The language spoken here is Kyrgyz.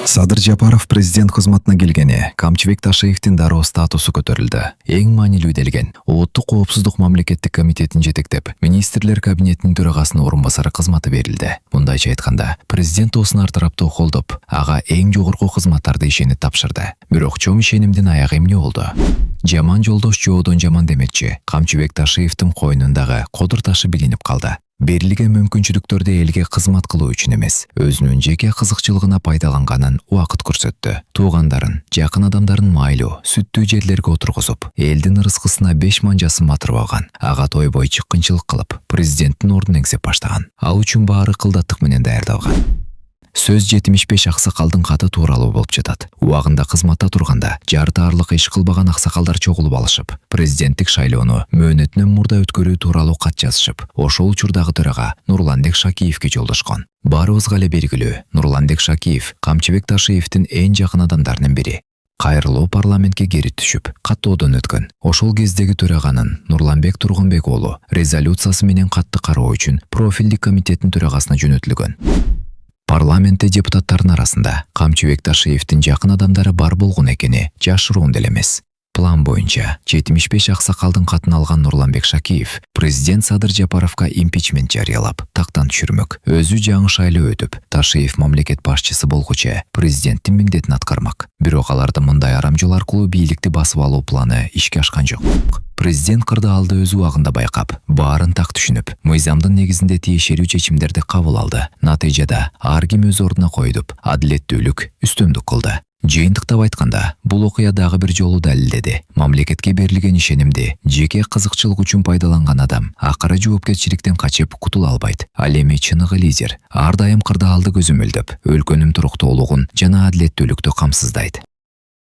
Садыр Жапаров президент кызматына келгене Камчыбек Ташиевдин дароо статусу көтөрүлдү. Эң маанилүү делген Улуттук коопсуздук мамлекеттик комитетин жетектеп, министрлер кабинетинин төрагасынын орун басары кызматы берилди. Мындайча айтканда, президент осун ар тараптуу колдоп, ага эң жогорку кызматтарды ишенип тапшырды. Бирок чоң ишенимдин аягы эмне болду? Жаман жолдош жоодон жаман демекчи. Камчыбек Ташиевдин койнундагы кодур ташы билинип калды. Берилген мүмкүнчүлүктөрдү элге кызмат кылуу үчүн эмес, өзүнүн жеке кызыкчылыгына пайдаланганын убакыт көрсөттү. Туугандарын, жакын адамдарын майлуу, сүттүү жерлерге отургузуп, элдин ырыскысына 5 манжасын матырып алган. Ага тойбой чыккынчылык кылып, президенттин ордун эңсеп баштаган. Ал үчүн баары кылдаттык менен даярдалган. Сөз 75 аксакалдын каты тууралуу болуп жатат. Убагында кызматта турганда жарты арлык иш кылбаган аксакалдар чогулуп алышып, президенттик шайлоону мөөнөтүнөн мурда өткөрүү тууралуу кат жазышып, ошол учурдагы төрага Нурланбек Шакиевге жолдошкон. Баарыбызга эле белгилүү, Нурланбек Шакиев Камчыбек Ташиевдин эң жакын адамдарынын бири. Кайрылуу парламентке кери түшүп, каттоодон өткөн. Ошол кездеги төраганын Нурланбек Тургунбек уулу резолюциясы менен катты кароо үчүн профилдик комитеттин төрагасына жөнөтүлгөн. Парламентте депутаттардын арасында Камчыбек Ташиевдин жакын адамдары бар болгон экени жашыруун деле эмес. План боюнча 75 аксакалдын катын алган Нурланбек Шакиев президент Садыр Жапаровго импичмент жарыялап, тактан түшүрмөк. Өзү жаңы шайлоо өтүп, Ташиев мамлекет башчысы болгучу президенттин милдетин аткармак. Бирок алардын мындай арамжол аркылуу бийликти басып алуу планы ишке ашкан жок. Президент кырдаалды өз убагында байкап, баарын так түшүнүп, мыйзамдын негизинде тиешелүү чечимдерди кабыл алды. Натыйжада ар ким өз ордуна коюп, адилеттүүлүк үстөмдүк кылды. Жыйынтыктап айтканда, бул окуя дагы бир жолу далилдеди. Мамлекетке берилген ишенимди жеке кызыкчылык үчүн пайдаланган адам акыры жоопкерчиликтен качып кутула албайт. Ал эми чыныгы лидер ар дайым кырдаалды көзөмөлдөп, өлкөнүн туруктуулугун жана адилеттүүлүктү камсыздайт.